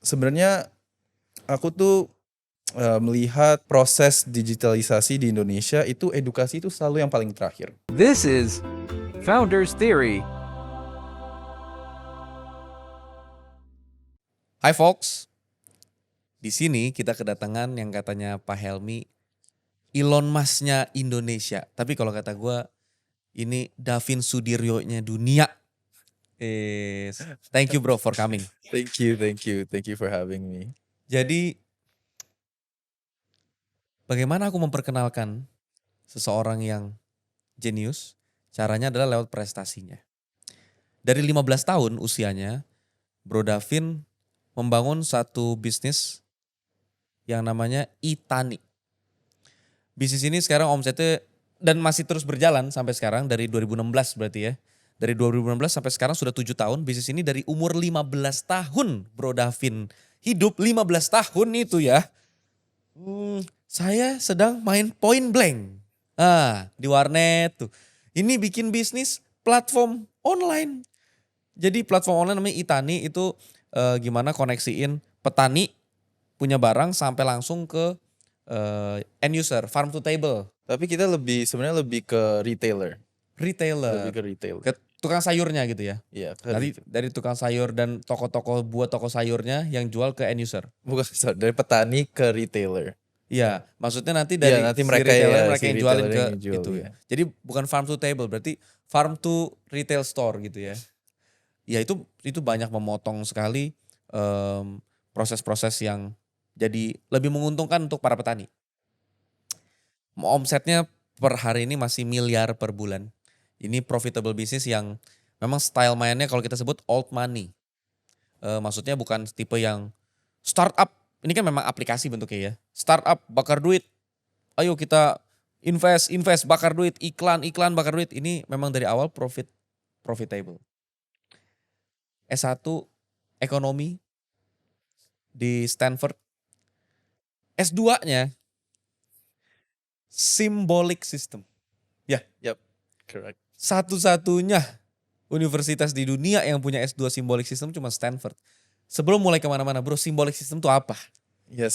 sebenarnya aku tuh melihat proses digitalisasi di Indonesia itu edukasi itu selalu yang paling terakhir. This is Founders Theory. Hai folks, di sini kita kedatangan yang katanya Pak Helmi, Elon Musk-nya Indonesia. Tapi kalau kata gue, ini Davin Sudiryo-nya dunia. Thank you bro for coming. Thank you for having me. Jadi, bagaimana aku memperkenalkan seseorang yang jenius? Caranya adalah lewat prestasinya. Dari 15 tahun usianya, Bro Davin membangun satu bisnis yang namanya Itani. Bisnis ini sekarang omsetnya dan masih terus berjalan sampai sekarang dari 2016 berarti ya. Dari 2016 sampai sekarang sudah 7 tahun. Bisnis ini dari umur 15 tahun Bro Davin hidup 15 tahun itu ya. Saya sedang main point blank. Di warnet tuh. Ini bikin bisnis platform online. Jadi platform online namanya Itani itu gimana koneksiin petani punya barang sampai langsung ke end user, farm to table. Tapi kita sebenarnya lebih ke retailer. Lebih ke retail. Ke tukang sayurnya gitu ya. Iya, Dari tukang sayur dan toko-toko buat toko sayurnya yang jual ke end user. bukan dari petani ke retailer. Iya, maksudnya nanti dari nanti si mereka retailer ya, mereka si yang jualin retailer ke yang jual, itu iya. ya. Jadi bukan farm to table, berarti farm to retail store gitu ya. Ya itu banyak memotong sekali proses-proses yang jadi lebih menguntungkan untuk para petani. Omsetnya per hari ini masih miliar per bulan. Ini profitable business yang memang style mainnya kalau kita sebut old money. Maksudnya bukan tipe yang startup. Ini kan memang aplikasi bentuknya ya. Startup bakar duit. Ayo kita invest bakar duit. Iklan bakar duit. Ini memang dari awal profitable. S1 ekonomi di Stanford. S2-nya symbolic system. Yep, correct. Satu-satunya universitas di dunia yang punya S2 symbolic system cuma Stanford. Sebelum mulai kemana-mana bro, symbolic system itu apa? Ya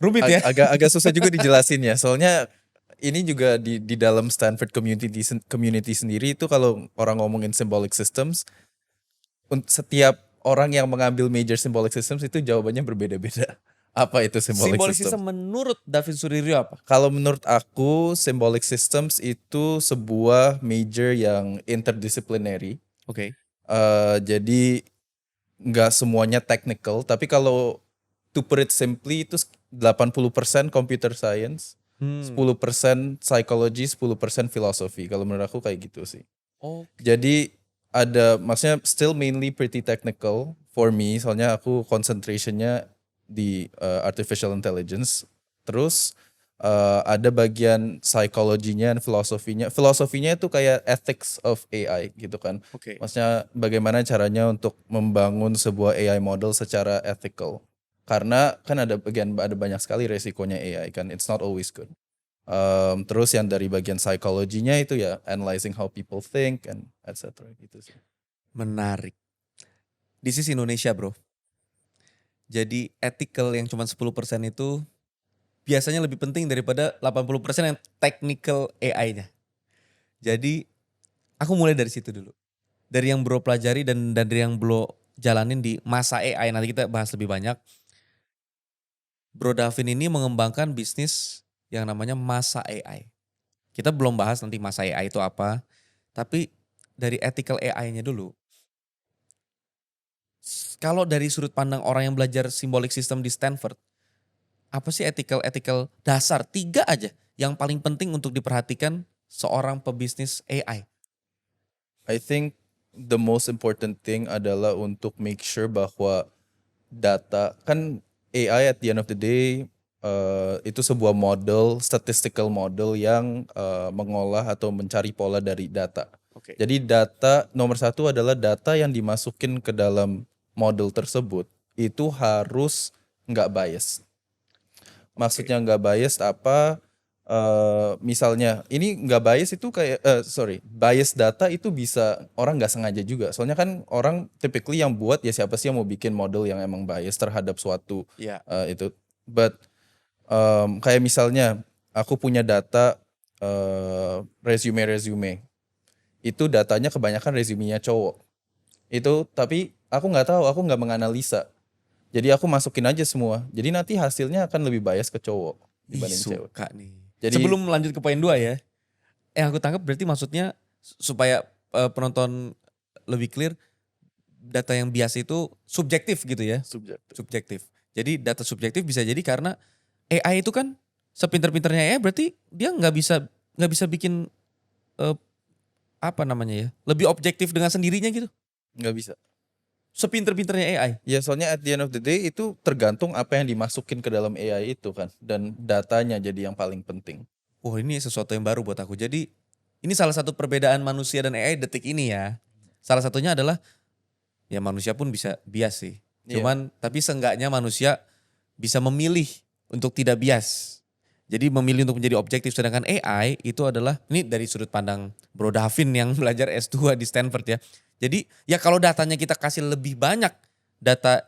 Rumit ya? agak susah juga dijelasin ya. Soalnya ini juga di dalam Stanford community sendiri itu kalau orang ngomongin symbolic systems, setiap orang yang mengambil major symbolic systems itu jawabannya berbeda-beda. Apa itu symbolic system? Menurut Davin Sudiryo apa? Kalau menurut aku, symbolic systems itu sebuah major yang interdisciplinary. Oke. Jadi nggak semuanya technical, tapi kalau to put it simply itu 80% computer science, 10% psychology, 10% philosophy. Kalau menurut aku kayak gitu sih. Jadi maksudnya still mainly pretty technical for me, soalnya aku concentrationnya di artificial intelligence. Terus ada bagian psikologinya dan filosofinya. Filosofinya itu kayak ethics of AI gitu kan. Oke. Maksudnya bagaimana caranya untuk membangun sebuah AI model secara ethical. Karena kan ada banyak sekali resikonya AI kan. It's not always good. Terus yang dari bagian psikologinya itu ya analyzing how people think and etc. gitu sih. Menarik. This is Indonesia bro. Jadi ethical yang cuma 10% itu biasanya lebih penting daripada 80% yang technical AI-nya. Jadi aku mulai dari situ dulu. Dari yang bro pelajari dan dari yang bro jalanin di masa AI. Nanti kita bahas lebih banyak. Bro Davin ini mengembangkan bisnis yang namanya masa AI. Kita belum bahas nanti masa AI itu apa. Tapi dari ethical AI-nya dulu. Kalau dari sudut pandang orang yang belajar symbolic system di Stanford, apa sih ethical dasar? 3 aja yang paling penting untuk diperhatikan seorang pebisnis AI. I think the most important thing adalah untuk make sure bahwa data, kan AI at the end of the day itu sebuah statistical model yang mengolah atau mencari pola dari data. Oke. Jadi data nomor 1 adalah data yang dimasukin ke dalam model tersebut itu harus nggak bias. Maksudnya nggak bias apa? misalnya ini nggak bias itu kayak bias data itu bisa orang nggak sengaja juga. Soalnya kan orang typically yang buat ya siapa sih yang mau bikin model yang emang bias terhadap suatu Iya. itu. But kayak misalnya aku punya data resume itu datanya kebanyakan resumenya cowok. Itu tapi aku nggak tahu, aku nggak menganalisa. Jadi aku masukin aja semua. Jadi nanti hasilnya akan lebih bias ke cowok Ih, dibanding cewek. suka nih. Jadi Sebelum lanjut ke poin 2 ya. Yang aku tangkap berarti maksudnya supaya penonton lebih clear, data yang bias itu subjektif gitu ya. subjektif. Subjektif. Jadi data subjektif bisa jadi karena AI itu kan sepinter-pinternya AI berarti dia nggak bisa bikin eh, apa namanya ya, lebih objektif dengan sendirinya gitu. Nggak bisa. Sepinter-pinternya AI. Ya soalnya at the end of the day itu tergantung apa yang dimasukin ke dalam AI itu kan. Dan datanya jadi yang paling penting. Wah, ini sesuatu yang baru buat aku. Jadi ini salah satu perbedaan manusia dan AI detik ini ya. Salah satunya adalah ya manusia pun bisa bias sih. Iya. Cuman tapi seenggaknya manusia bisa memilih untuk tidak bias. Jadi memilih untuk menjadi objektif. Sedangkan AI itu adalah, ini dari sudut pandang Bro Davin yang belajar S2 di Stanford ya. Jadi ya kalau datanya kita kasih lebih banyak data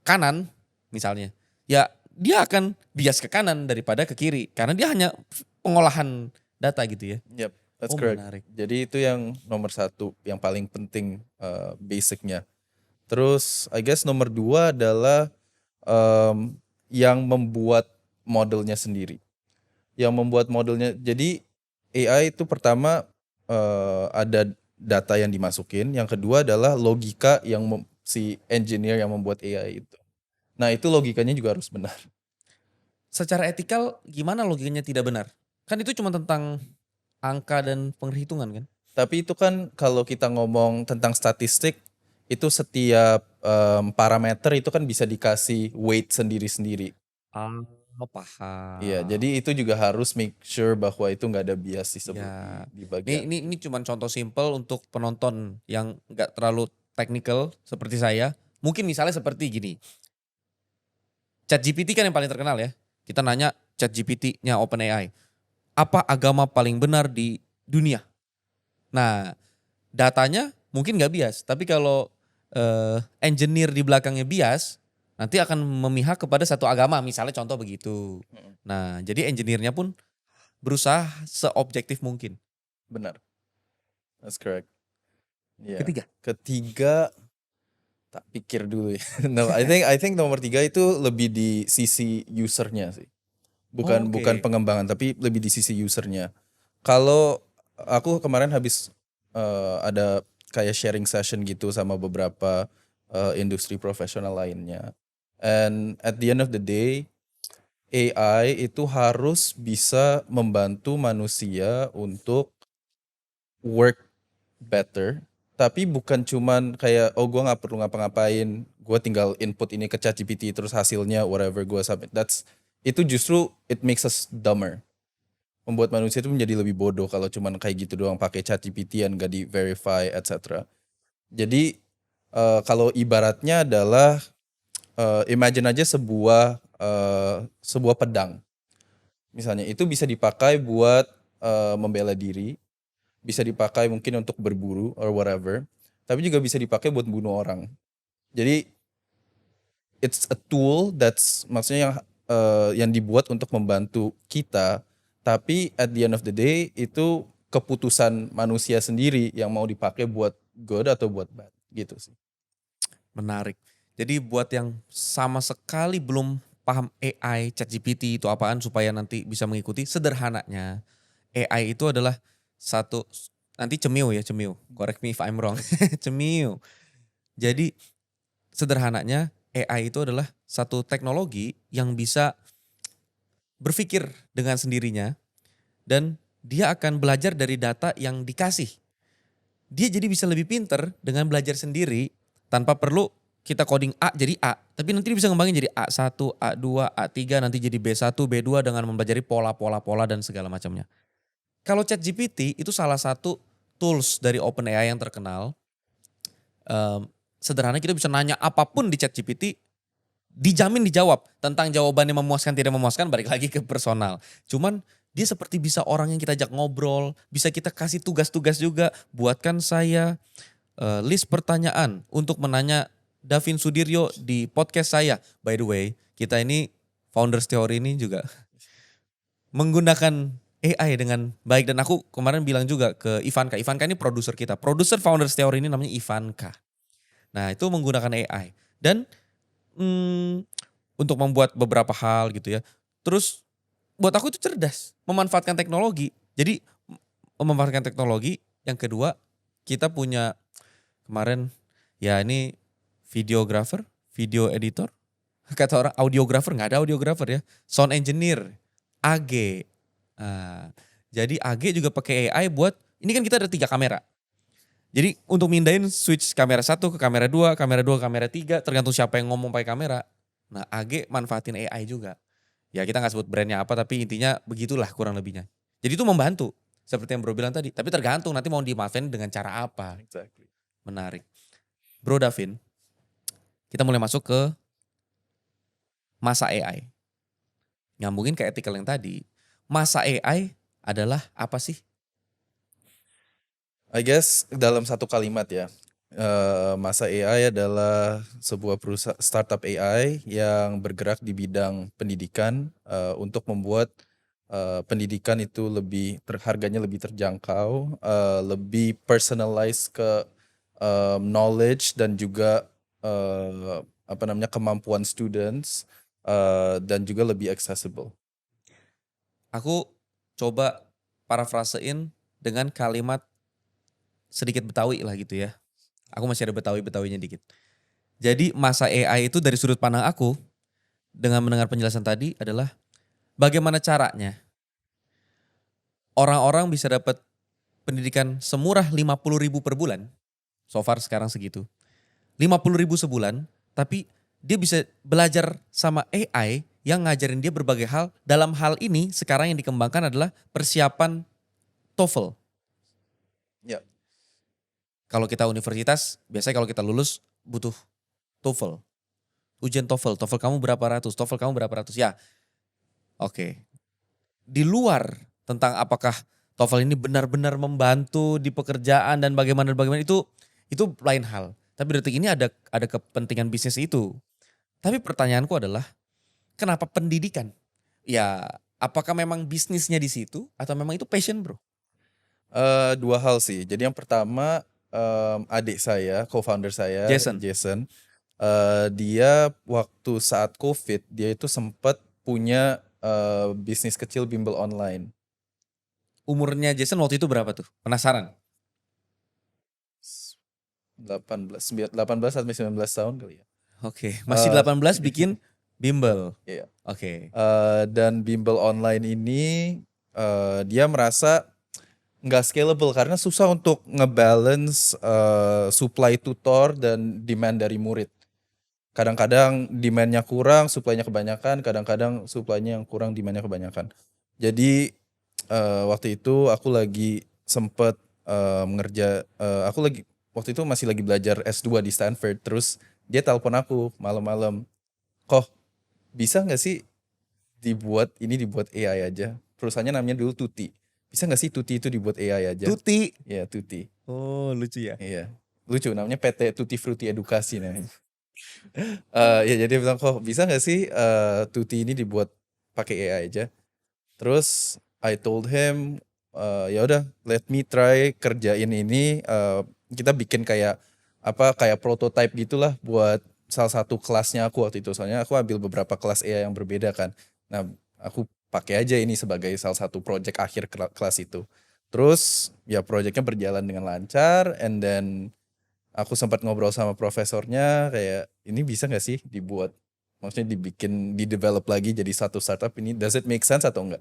kanan misalnya, ya dia akan bias ke kanan daripada ke kiri. Karena dia hanya pengolahan data gitu ya. Yep, that's Oh, correct. menarik. Jadi itu yang nomor satu, yang paling penting basicnya. Terus I guess nomor dua adalah yang membuat modelnya sendiri. Yang membuat modelnya, jadi AI itu pertama ada data yang dimasukin, yang kedua adalah logika yang si engineer yang membuat AI itu. Nah itu logikanya juga harus benar. Secara etikal gimana logikanya tidak benar? Kan itu cuma tentang angka dan penghitungan kan? Tapi itu kan kalau kita ngomong tentang statistik, itu setiap parameter itu kan bisa dikasih weight sendiri-sendiri. Oh, paham. Iya, jadi itu juga harus make sure bahwa itu nggak ada bias Ya. di bagian. Ini cuma contoh simpel untuk penonton yang nggak terlalu technical seperti saya. Mungkin misalnya seperti gini. ChatGPT kan yang paling terkenal ya. Kita nanya ChatGPT-nya OpenAI. Apa agama paling benar di dunia? Nah, datanya mungkin nggak bias. Tapi kalau engineer di belakangnya bias, nanti akan memihak kepada satu agama. Misalnya contoh begitu. Nah, jadi engineer-nya pun berusaha seobjektif mungkin. Benar. That's correct. Iya. Ketiga. Ketiga, tak pikir dulu ya. No, I think nomor 3 itu lebih di sisi usernya sih. Bukan Oke. bukan pengembangan, tapi lebih di sisi usernya. Kalau aku kemarin habis ada kayak sharing session gitu sama beberapa industri profesional lainnya. And at the end of the day, AI itu harus bisa membantu manusia untuk work better, tapi bukan cuman kayak oh gue nggak perlu ngapa-ngapain, gue tinggal input ini ke ChatGPT terus hasilnya whatever gue submit. Itu justru it makes us dumber. Membuat manusia itu menjadi lebih bodoh kalau cuman kayak gitu doang pakai ChatGPT yang gak di verify etc. Jadi kalau ibaratnya adalah imagine aja sebuah pedang. Misalnya itu bisa dipakai buat membela diri, bisa dipakai mungkin untuk berburu or whatever, tapi juga bisa dipakai buat bunuh orang. Jadi it's a tool that's maksudnya yang dibuat untuk membantu kita, tapi at the end of the day itu keputusan manusia sendiri yang mau dipakai buat good atau buat bad gitu sih. Menarik. Jadi buat yang sama sekali belum paham AI, ChatGPT itu apaan supaya nanti bisa mengikuti, sederhananya AI itu adalah satu, nanti cemil ya, cemil. Correct me if I'm wrong. Cemil. Jadi sederhananya AI itu adalah satu teknologi yang bisa berpikir dengan sendirinya dan dia akan belajar dari data yang dikasih. Dia jadi bisa lebih pinter dengan belajar sendiri tanpa perlu kita coding A jadi A. Tapi nanti dia bisa ngembangin jadi A1, A2, A3, nanti jadi B1, B2 dengan mempelajari pola-pola dan segala macamnya. Kalau ChatGPT itu salah satu tools dari OpenAI yang terkenal. Sederhana kita bisa nanya apapun di ChatGPT, dijamin dijawab. Tentang jawabannya memuaskan tidak memuaskan balik lagi ke personal. Cuman dia seperti bisa orang yang kita ajak ngobrol, bisa kita kasih tugas-tugas juga. Buatkan saya list pertanyaan untuk menanya Davin Sudiryo di podcast saya. By the way, kita ini Founders Theory ini juga menggunakan AI dengan baik. Dan aku kemarin bilang juga ke Ivanka. Ivanka ini produser kita. Produser Founders Theory ini namanya Ivanka. Nah itu menggunakan AI. Dan untuk membuat beberapa hal gitu ya. Terus buat aku itu cerdas. Memanfaatkan teknologi. Jadi memanfaatkan teknologi. Yang kedua kita punya kemarin ya ini videographer, video editor. Kata orang audiografer, nggak ada audiografer ya. Sound engineer, AG. Nah, jadi AG juga pakai AI buat, ini kan kita ada 3 kamera. Jadi untuk mindahin switch kamera 1 ke kamera 2, kamera 2 ke kamera 3, tergantung siapa yang ngomong pakai kamera. Nah AG manfaatin AI juga. Ya kita nggak sebut brandnya apa, tapi intinya begitulah kurang lebihnya. Jadi itu membantu, seperti yang bro bilang tadi. Tapi tergantung nanti mau dimanfaatin dengan cara apa. Exactly. Menarik. Bro Davin, kita mulai masuk ke masa AI. Nyambungin ke ethical yang tadi. Masa AI adalah apa sih? I guess dalam satu kalimat ya, masa AI adalah sebuah perusahaan startup AI yang bergerak di bidang pendidikan untuk membuat pendidikan itu harganya lebih terjangkau, lebih personalized ke knowledge dan juga kemampuan students dan juga lebih accessible. Aku coba parafrasein dengan kalimat sedikit Betawi lah gitu ya. Aku masih ada Betawi-Betawinya dikit. Jadi masa AI itu dari sudut pandang aku dengan mendengar penjelasan tadi adalah bagaimana caranya orang-orang bisa dapat pendidikan semurah 50.000 per bulan. So far sekarang segitu. 50.000 sebulan, tapi dia bisa belajar sama AI yang ngajarin dia berbagai hal. Dalam hal ini sekarang yang dikembangkan adalah persiapan TOEFL. Ya. Kalau kita universitas, biasanya kalau kita lulus butuh TOEFL. Ujian TOEFL, TOEFL kamu berapa ratus, TOEFL kamu berapa ratus. Ya, oke. Di luar tentang apakah TOEFL ini benar-benar membantu di pekerjaan dan bagaimana itu lain hal. Tapi detik ini ada kepentingan bisnis itu. Tapi pertanyaanku adalah kenapa pendidikan? Ya, apakah memang bisnisnya di situ atau memang itu passion, bro? Dua hal sih. Jadi yang pertama adik saya, co-founder saya, Jason, dia waktu saat COVID dia itu sempat punya bisnis kecil bimbel online. Umurnya Jason waktu itu berapa tuh? Penasaran? 18 sampai 19 tahun kali ya. Oke, masih 18 bikin bimbel. Iya. Oke. Dan bimbel online ini dia merasa nggak scalable karena susah untuk ngebalance supply tutor dan demand dari murid. Kadang-kadang demand-nya kurang, supply-nya kebanyakan, kadang-kadang supply-nya yang kurang, demand-nya kebanyakan. Jadi waktu itu aku lagi sempet waktu itu masih lagi belajar S2 di Stanford, terus dia telepon aku malam-malam, kok bisa nggak sih dibuat AI aja? Perusahaannya namanya dulu Tuti. Bisa nggak sih Tuti itu dibuat AI aja? Tuti. Iya, Tuti. Oh, lucu ya. Iya, lucu, namanya PT Tutti Frutti Edukasi namanya. Ya jadi dia bilang, kok bisa nggak sih Tuti ini dibuat pakai AI aja? Terus I told him, ya udah, let me try kerjain ini. Kita bikin kayak prototype gitulah buat salah satu kelasnya aku waktu itu. Soalnya aku ambil beberapa kelas AI yang berbeda kan. Nah, aku pakai aja ini sebagai salah satu project akhir kelas itu. Terus ya projectnya berjalan dengan lancar, and then aku sempat ngobrol sama profesornya kayak, ini bisa nggak sih dibuat, maksudnya di-develop lagi jadi satu startup ini, does it make sense atau enggak?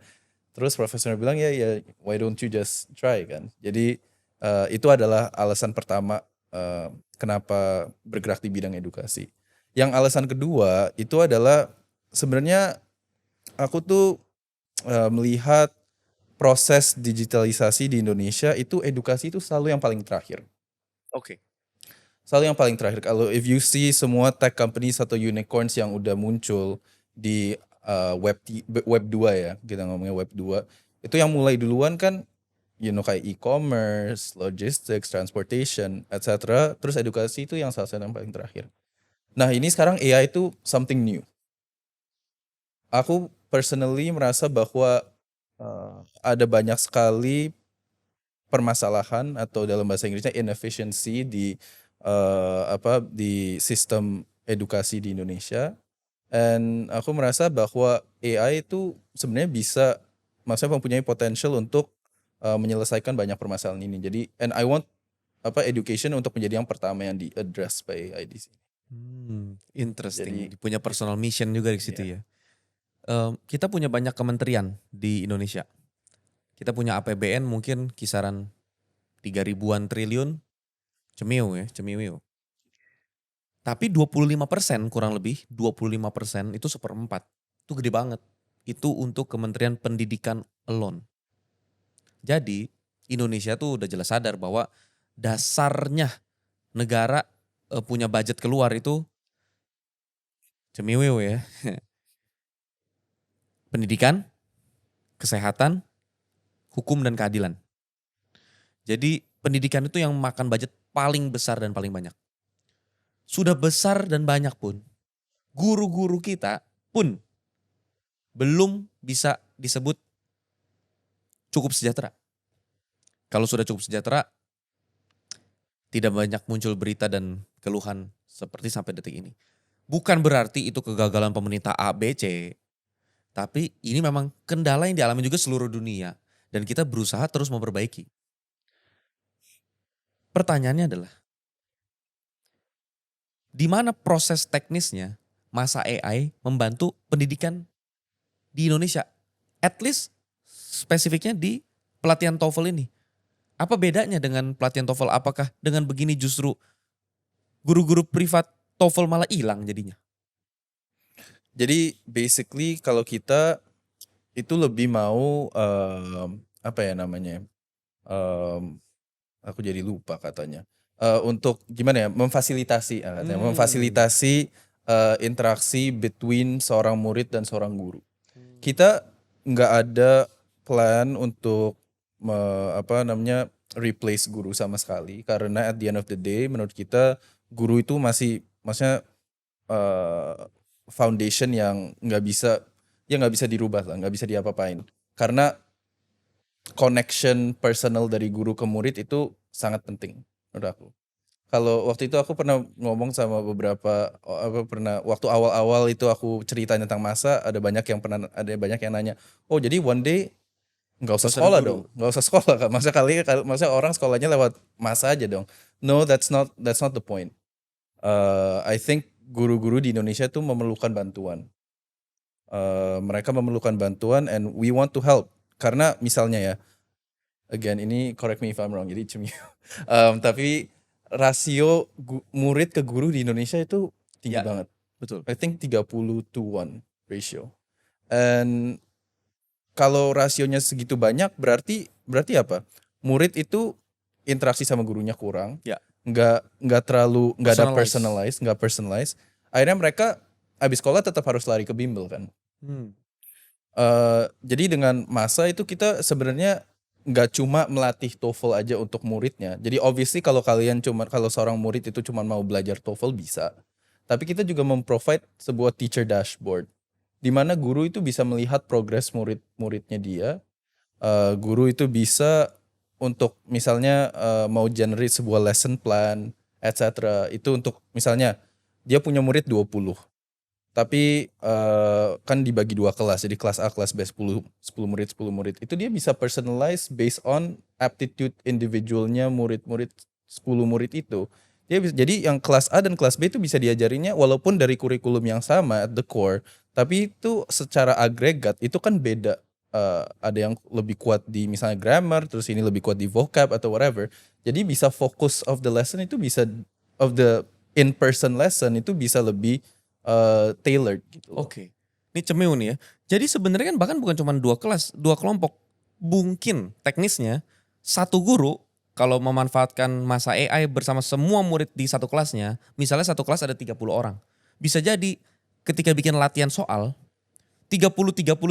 Terus profesornya bilang ya why don't you just try kan. Jadi itu adalah alasan pertama kenapa bergerak di bidang edukasi. Yang alasan kedua itu adalah sebenarnya aku tuh melihat proses digitalisasi di Indonesia itu edukasi itu selalu yang paling terakhir. Oke. Selalu yang paling terakhir. Kalau if you see semua tech companies atau unicorns yang udah muncul di web 2 ya, kita ngomongnya web 2, itu yang mulai duluan kan kayak e-commerce, logistics, transportation, etc. Terus edukasi itu yang salah satu yang paling terakhir. Nah, ini sekarang AI itu something new. Aku personally merasa bahwa ada banyak sekali permasalahan atau dalam bahasa Inggrisnya inefficiency di sistem edukasi di Indonesia. And aku merasa bahwa AI itu sebenarnya maksudnya mempunyai potential untuk menyelesaikan banyak permasalahan ini. Jadi and I want education untuk menjadi yang pertama yang di-address by AI di sini. Interesting. Jadi, Punya personal mission juga di situ ya. Kita punya banyak kementerian di Indonesia. Kita punya APBN mungkin kisaran 3.000-an triliun. Cemiu. Tapi 25% kurang lebih, 25% itu 1/4. Itu gede banget. Itu untuk Kementerian Pendidikan alone. Jadi Indonesia tuh udah jelas sadar bahwa dasarnya negara punya budget keluar itu cemiu ya. Pendidikan, kesehatan, hukum dan keadilan. Jadi pendidikan itu yang makan budget paling besar dan paling banyak. Sudah besar dan banyak pun, guru-guru kita pun belum bisa disebut cukup sejahtera. Kalau sudah cukup sejahtera, tidak banyak muncul berita dan keluhan seperti sampai detik ini. Bukan berarti itu kegagalan pemerintah A, B, C. Tapi ini memang kendala yang dialami juga seluruh dunia. Dan kita berusaha terus memperbaiki. Pertanyaannya adalah, di mana proses teknisnya masa AI membantu pendidikan di Indonesia? At least spesifiknya di pelatihan TOEFL ini. Apa bedanya dengan pelatihan TOEFL? Apakah dengan begini justru guru-guru privat TOEFL malah hilang jadinya? Jadi basically kalau kita itu lebih mau aku jadi lupa katanya. Untuk gimana ya, memfasilitasi interaksi between seorang murid dan seorang guru. Kita nggak ada plan untuk replace guru sama sekali, karena at the end of the day menurut kita guru itu maksudnya foundation yang nggak bisa dirubah lah, nggak bisa diapa-apain. Karena connection personal dari guru ke murid itu sangat penting menurut aku. Kalau waktu itu aku pernah ngomong sama waktu awal-awal itu aku cerita tentang masa, ada banyak yang nanya, oh jadi one day nggak usah sekolah dong, nggak usah sekolah kan? Masa orang sekolahnya lewat masa aja dong? No, that's not the point. I think guru-guru di Indonesia tuh memerlukan bantuan. Mereka memerlukan bantuan and we want to help. Karena misalnya ya, again ini correct me if I'm wrong, jadi cumi. Tapi rasio murid ke guru di Indonesia itu tinggi banget. Betul. I think 30:1 ratio. And kalau rasionya segitu banyak berarti apa? Murid itu interaksi sama gurunya kurang. Ya. Nggak ada personalized. Akhirnya mereka habis sekolah tetap harus lari ke bimbel kan. Jadi dengan masa itu kita sebenarnya nggak cuma melatih TOEFL aja untuk muridnya. Jadi obviously kalau seorang murid itu cuma mau belajar TOEFL bisa. Tapi kita juga memprovide sebuah teacher dashboard di mana guru itu bisa melihat progres murid-muridnya dia. Guru itu bisa untuk misalnya mau generate sebuah lesson plan, etc. Itu untuk misalnya dia punya murid 20. Tapi kan dibagi 2 kelas, jadi kelas A, kelas B 10 murid. Itu dia bisa personalize based on aptitude individualnya murid-murid 10 murid itu. Jadi yang kelas A dan kelas B itu bisa diajarinnya walaupun dari kurikulum yang sama at the core, tapi itu secara agregat itu kan beda. Ada yang lebih kuat di misalnya grammar, terus ini lebih kuat di vocab atau whatever. Jadi bisa fokus of the lesson itu bisa of the in-person lesson itu bisa lebih tailored gitu. Oke. Ini cemeu nih ya. Jadi sebenarnya kan bahkan bukan cuma 2 kelas, 2 kelompok. Mungkin teknisnya satu guru kalau memanfaatkan masa AI bersama semua murid di satu kelasnya, misalnya satu kelas ada 30 orang. Bisa jadi ketika bikin latihan soal, 30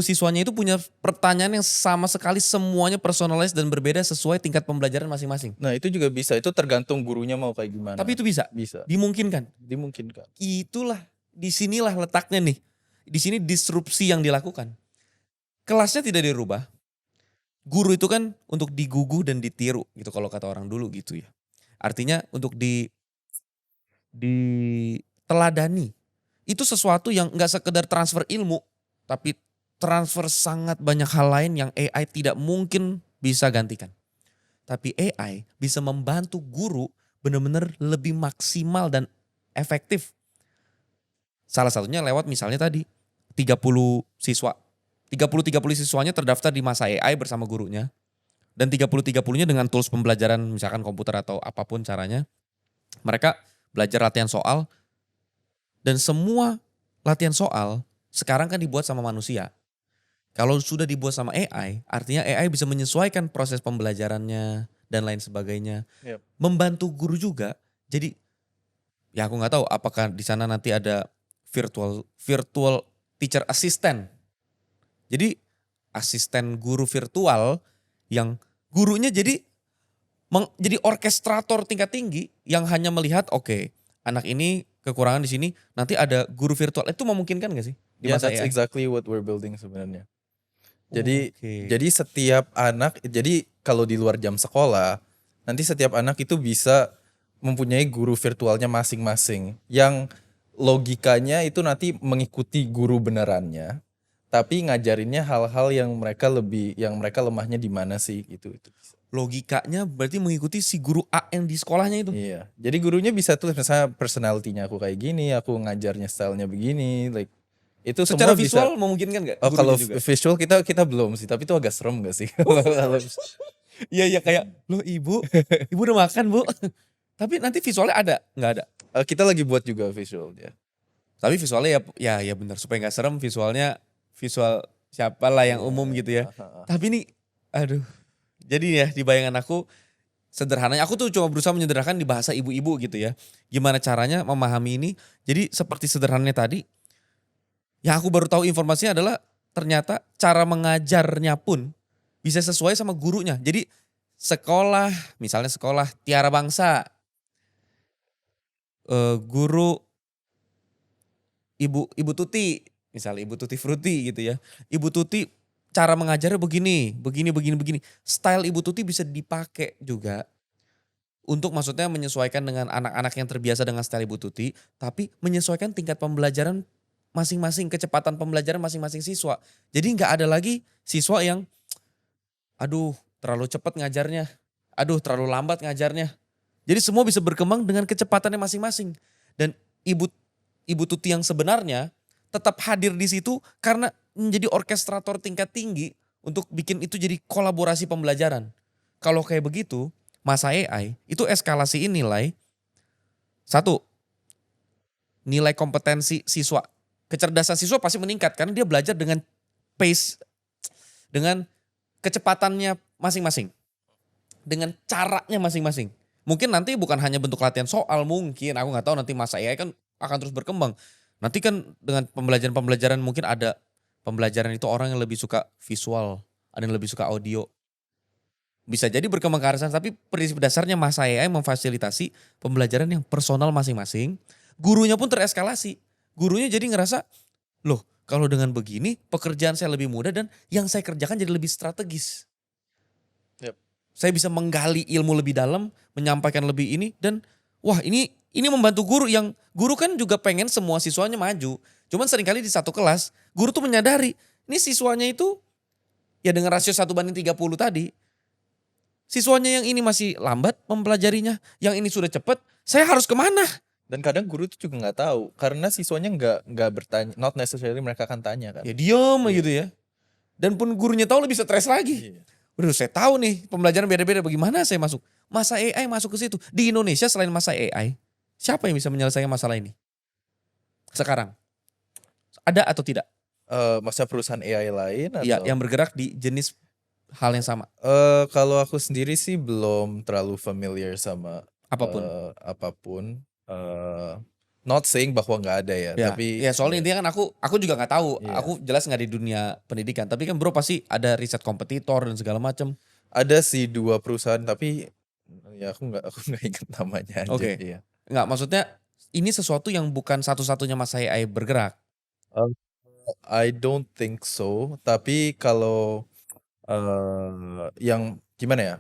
siswanya itu punya pertanyaan yang sama sekali semuanya personalized dan berbeda sesuai tingkat pembelajaran masing-masing. Nah itu juga bisa, itu tergantung gurunya mau kayak gimana. Tapi itu bisa, Bisa, dimungkinkan. dimungkinkan. Itulah, disinilah letaknya nih. Di sini disrupsi yang dilakukan. Kelasnya tidak dirubah. Guru itu kan untuk digugu dan ditiru gitu kalau kata orang dulu gitu ya. Artinya untuk diteladani. Itu sesuatu yang gak sekedar transfer ilmu, tapi transfer sangat banyak hal lain yang AI tidak mungkin bisa gantikan. Tapi AI bisa membantu guru benar-benar lebih maksimal dan efektif. Salah satunya lewat misalnya tadi 30 siswa. 30 siswanya terdaftar di masa AI bersama gurunya. Dan 30-30-nya dengan tools pembelajaran misalkan komputer atau apapun caranya. Mereka belajar latihan soal. Dan semua latihan soal sekarang kan dibuat sama manusia. Kalau sudah dibuat sama AI, artinya AI bisa menyesuaikan proses pembelajarannya dan lain sebagainya. Yep. Membantu guru juga. Jadi ya aku nggak tahu apakah di sana nanti ada virtual teacher assistant. Jadi asisten guru virtual yang gurunya jadi orkestrator tingkat tinggi yang hanya melihat oke, anak ini kekurangan di sini, nanti ada guru virtual. Itu memungkinkan gak sih di Yeah, masa that's AI? exactly what we're building sebenarnya. Jadi Oke. jadi setiap anak, jadi kalau di luar jam sekolah, nanti setiap anak itu bisa mempunyai guru virtualnya masing-masing yang logikanya itu nanti mengikuti guru benerannya, tapi ngajarinnya hal-hal yang mereka lemahnya di mana sih gitu itu. Logikanya berarti mengikuti si guru A yang di sekolahnya itu. Iya. Jadi gurunya bisa tulis misalnya personality-nya aku kayak gini, aku ngajarnya stylenya begini, like itu Secara semua bisa. visual memungkinkan gak? Oh kalau Gurunya juga? visual kita belum sih, tapi itu agak serem gak sih? Iya kayak, loh ibu udah makan bu. Tapi nanti visualnya ada? Nggak ada? Kita lagi buat juga visualnya. Tapi visualnya ya benar supaya nggak serem visualnya visual siapa lah yang umum gitu ya. Tapi ini aduh. Jadi ya di bayangan aku sederhananya aku tuh cuma berusaha menyederhanakan di bahasa ibu-ibu gitu ya. Gimana caranya memahami ini. Jadi seperti sederhananya tadi. Yang aku baru tahu informasinya adalah ternyata cara mengajarnya pun bisa sesuai sama gurunya. Jadi sekolah, misalnya sekolah Tiara Bangsa. Guru Ibu Tuti, misalnya Ibu Tuti Fruity gitu ya. Ibu Tuti cara mengajarnya begini. Style Ibu Tuti bisa dipakai juga untuk maksudnya menyesuaikan dengan anak-anak yang terbiasa dengan style Ibu Tuti, tapi menyesuaikan tingkat pembelajaran masing-masing, kecepatan pembelajaran masing-masing siswa. Jadi nggak ada lagi siswa yang aduh terlalu cepat ngajarnya, aduh terlalu lambat ngajarnya. Jadi semua bisa berkembang dengan kecepatannya masing-masing. Dan Ibu Tuti yang sebenarnya tetap hadir di situ karena menjadi orkestrator tingkat tinggi untuk bikin itu jadi kolaborasi pembelajaran. Kalau kayak begitu, masa AI itu eskalasi nilai. Satu, nilai kompetensi siswa. Kecerdasan siswa pasti meningkat karena dia belajar dengan pace, dengan kecepatannya masing-masing. Dengan caranya masing-masing. Mungkin nanti bukan hanya bentuk latihan soal, mungkin aku nggak tahu nanti masa AI kan akan terus berkembang. Nanti kan dengan pembelajaran mungkin ada pembelajaran itu orang yang lebih suka visual, ada yang lebih suka audio. Bisa jadi berkembang ke arah sana, tapi prinsip dasarnya masa AI memfasilitasi pembelajaran yang personal masing-masing. Gurunya pun tereskalasi. Gurunya jadi ngerasa, loh kalau dengan begini pekerjaan saya lebih mudah dan yang saya kerjakan jadi lebih strategis. Yep. Saya bisa menggali ilmu lebih dalam, menyampaikan lebih ini dan wah ini membantu guru kan juga pengen semua siswanya maju. Cuman seringkali di satu kelas, guru tuh menyadari ini siswanya itu ya dengan rasio 1:30 tadi. Siswanya yang ini masih lambat mempelajarinya, yang ini sudah cepat, saya harus kemana? Dan kadang guru tuh juga nggak tahu karena siswanya nggak bertanya, not necessarily mereka akan tanya kan. Ya diam gitu ya. Dan pun gurunya tahu lebih stres lagi. Iya. Waduh saya tahu nih pembelajaran beda-beda bagaimana saya masuk. Masa AI masuk ke situ. Di Indonesia selain masa AI, siapa yang bisa menyelesaikan masalah ini? Sekarang. Ada atau tidak? Masa perusahaan AI lain atau Iya, yang bergerak di jenis hal yang sama? Kalau aku sendiri sih belum terlalu familiar sama Apapun. apapun. Not saying bahwa nggak ada ya, Ya, tapi ya soalnya ya, intinya kan aku juga nggak tahu. iya. Aku jelas nggak di dunia pendidikan. Tapi kan bro pasti ada riset kompetitor dan segala macam. Ada sih 2 perusahaan tapi ya aku nggak ingat namanya aja. Oke. Iya. Nggak, maksudnya ini sesuatu yang bukan satu-satunya masa AI bergerak. Um, I don't think so. Tapi kalau yang gimana ya?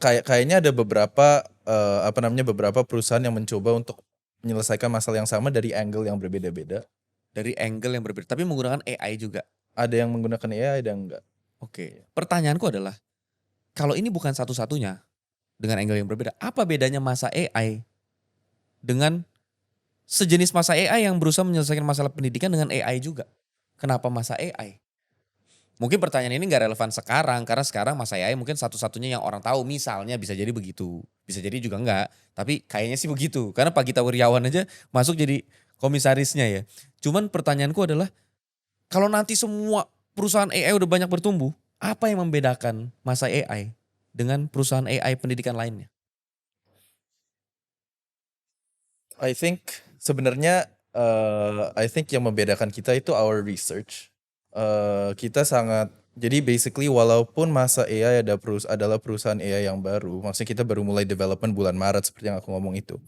Kayaknya ada beberapa apa namanya beberapa perusahaan yang mencoba untuk menyelesaikan masalah yang sama dari angle yang berbeda-beda. Dari angle yang berbeda. Tapi menggunakan AI juga. Ada yang menggunakan AI, ada yang enggak. Oke. Pertanyaanku adalah, kalau ini bukan satu-satunya dengan angle yang berbeda, apa bedanya masa AI dengan sejenis masa AI yang berusaha menyelesaikan masalah pendidikan dengan AI juga? Kenapa masa AI? Mungkin pertanyaan ini nggak relevan sekarang karena sekarang masa AI mungkin satu-satunya yang orang tahu, misalnya bisa jadi begitu, bisa jadi juga enggak, tapi kayaknya sih begitu karena Pak Gita Wirjawan aja masuk jadi komisarisnya ya. Cuman pertanyaanku adalah, kalau nanti semua perusahaan AI udah banyak bertumbuh, apa yang membedakan masa AI dengan perusahaan AI pendidikan lainnya? I think sebenarnya I think yang membedakan kita itu our research. Kita sangat jadi basically walaupun masa AI adalah perusahaan AI yang baru, maksudnya kita baru mulai development bulan Maret seperti yang aku ngomong itu.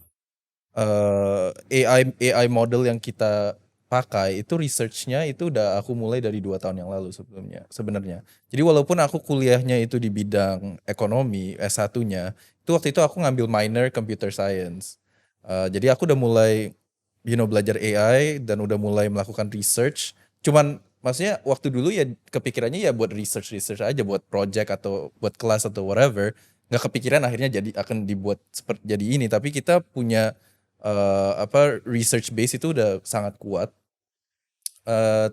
AI model yang kita pakai itu researchnya itu udah aku mulai dari 2 tahun yang lalu sebelumnya sebenarnya. Jadi walaupun aku kuliahnya itu di bidang ekonomi S1-nya, itu waktu itu aku ngambil minor computer science. Jadi aku udah mulai belajar AI dan udah mulai melakukan research. Cuman maksudnya waktu dulu ya kepikirannya ya buat research aja, buat project atau buat kelas atau whatever. Nggak kepikiran akhirnya jadi akan dibuat seperti jadi ini. Tapi kita punya research base itu udah sangat kuat.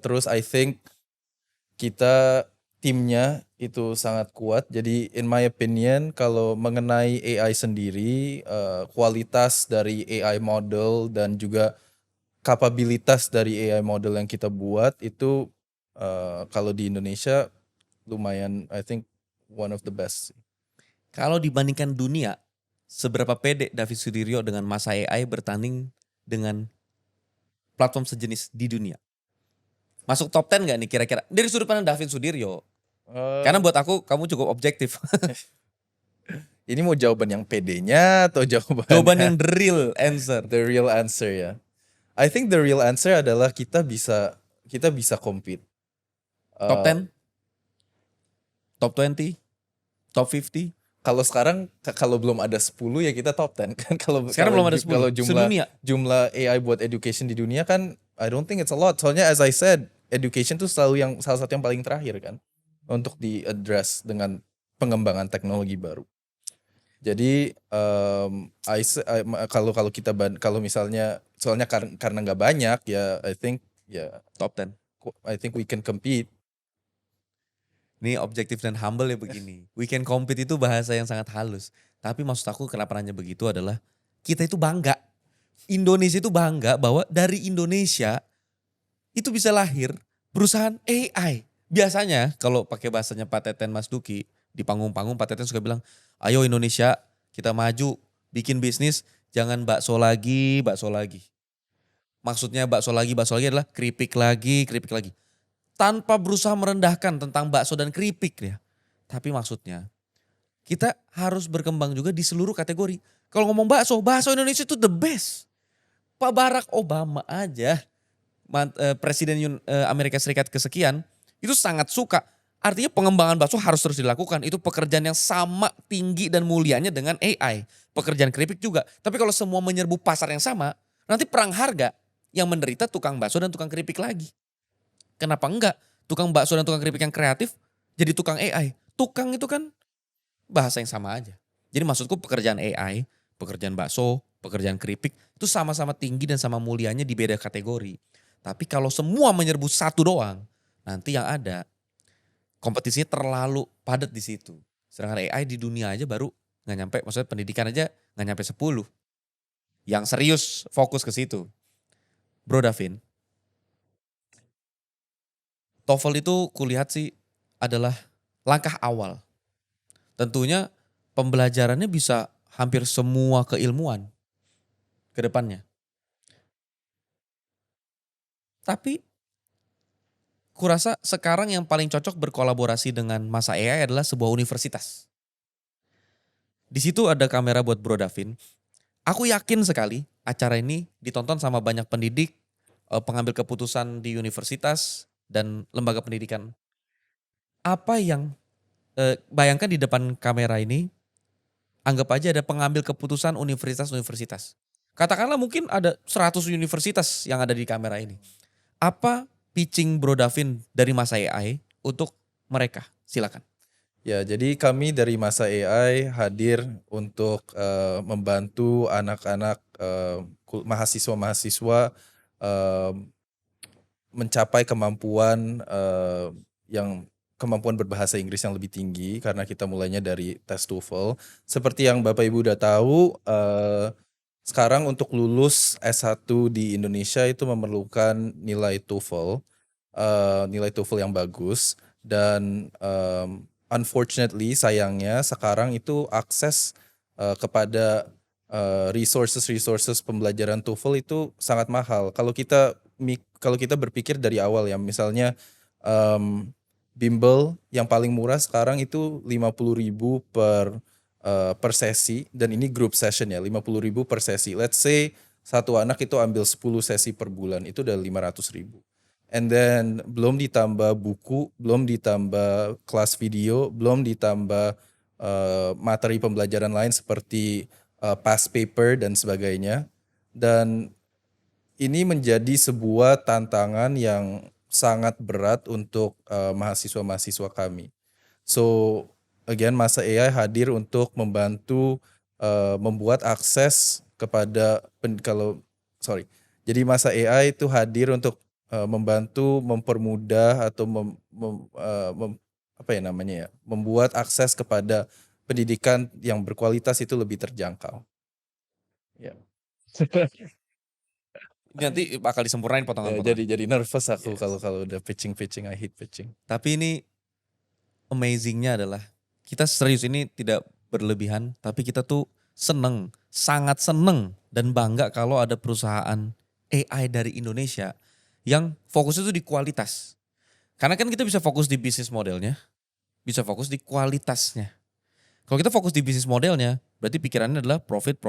Terus I think kita timnya itu sangat kuat. Jadi in my opinion kalau mengenai AI sendiri, kualitas dari AI model dan juga kapabilitas dari AI model yang kita buat itu kalau di Indonesia lumayan I think one of the best. Kalau dibandingkan dunia, seberapa pede David Sudiryo dengan masa AI bertanding dengan platform sejenis di dunia? Masuk top 10 gak nih kira-kira? Dari sudut pandang David Sudiryo. Karena buat aku kamu cukup objektif. Ini mau jawaban yang PD-nya atau jawaban Jawaban yang the real answer. the real answer ya? I think the real answer adalah kita bisa compete. Top 10? Top 20? Top 50? Kalau sekarang kalau belum ada 10 ya kita top 10 kan. Sekarang belum ada 10. Kalau Sedunia. jumlah AI buat education di dunia kan I don't think it's a lot. Soalnya as I said, education tuh selalu salah satu yang paling terakhir kan untuk di address dengan pengembangan teknologi baru. Jadi kalau misalnya soalnya karena nggak banyak ya I think ya Top 10. I think we can compete. Ini objektif dan humble ya begini. We can compete itu bahasa yang sangat halus. Tapi maksud aku kenapa nanya begitu adalah kita itu bangga. Indonesia itu bangga bahwa dari Indonesia itu bisa lahir perusahaan AI. Biasanya kalau pakai bahasanya Pak Teten Mas Duki, di panggung-panggung Pak Teten suka bilang, ayo Indonesia kita maju, bikin bisnis, jangan bakso lagi, bakso lagi. Maksudnya bakso lagi adalah keripik lagi, keripik lagi. Tanpa berusaha merendahkan tentang bakso dan keripik ya. Tapi maksudnya kita harus berkembang juga di seluruh kategori. Kalau ngomong bakso, bakso Indonesia itu the best. Pak Barack Obama aja, Presiden Amerika Serikat kesekian, itu sangat suka. Artinya pengembangan bakso harus terus dilakukan. Itu pekerjaan yang sama tinggi dan mulianya dengan AI. Pekerjaan keripik juga. Tapi kalau semua menyerbu pasar yang sama, nanti perang harga yang menderita tukang bakso dan tukang keripik lagi. Kenapa enggak? Tukang bakso dan tukang keripik yang kreatif jadi tukang AI. Tukang itu kan bahasa yang sama aja. Jadi maksudku pekerjaan AI, pekerjaan bakso, pekerjaan keripik itu sama-sama tinggi dan sama mulianya di beda kategori. Tapi kalau semua menyerbu satu doang, nanti yang ada kompetisinya terlalu padat di situ. Sedangkan AI di dunia aja baru nggak nyampe, maksudnya pendidikan aja nggak nyampe 10. Yang serius fokus ke situ. Bro Davin, TOEFL itu kulihat sih adalah langkah awal. Tentunya pembelajarannya bisa hampir semua keilmuan ke depannya. Tapi kurasa sekarang yang paling cocok berkolaborasi dengan masa AI adalah sebuah universitas. Di situ ada kamera buat Bro Davin. Aku yakin sekali acara ini ditonton sama banyak pendidik, pengambil keputusan di universitas dan lembaga pendidikan. Apa yang bayangkan di depan kamera ini, anggap aja ada pengambil keputusan universitas-universitas. Katakanlah mungkin ada 100 universitas yang ada di kamera ini. Apa pitching Bro Davin dari masa AI untuk mereka? Silakan. Ya, jadi kami dari Masa AI hadir untuk membantu anak-anak mahasiswa-mahasiswa eh, mencapai kemampuan berbahasa Inggris yang lebih tinggi karena kita mulainya dari tes TOEFL. Seperti yang Bapak Ibu udah tahu, sekarang untuk lulus S1 di Indonesia itu memerlukan nilai TOEFL yang bagus dan unfortunately sayangnya sekarang itu akses kepada resources pembelajaran TOEFL itu sangat mahal. Kalau kita berpikir dari awal ya, misalnya bimbel yang paling murah sekarang itu 50.000 per sesi, dan ini group session ya, 50.000 per sesi. Let's say satu anak itu ambil 10 sesi per bulan, itu udah 500.000. And then belum ditambah buku, belum ditambah kelas video, belum ditambah materi pembelajaran lain seperti past paper dan sebagainya. Dan ini menjadi sebuah tantangan yang sangat berat untuk mahasiswa-mahasiswa kami. So again, Masa AI hadir untuk membantu membuat akses kepada jadi Masa AI itu hadir untuk membantu mempermudah atau membuat akses kepada pendidikan yang berkualitas itu lebih terjangkau. Ya. Nanti bakal disempurnain potongan-potongan. Jadi nervous aku kalau udah pitching, I hate pitching. Tapi ini amazingnya adalah kita serius, ini tidak berlebihan, tapi kita tuh seneng, sangat seneng dan bangga kalau ada perusahaan AI dari Indonesia yang fokusnya tuh di kualitas. Karena kan kita bisa fokus di bisnis modelnya, bisa fokus di kualitasnya. Kalau kita fokus di bisnis modelnya, berarti pikirannya adalah profit.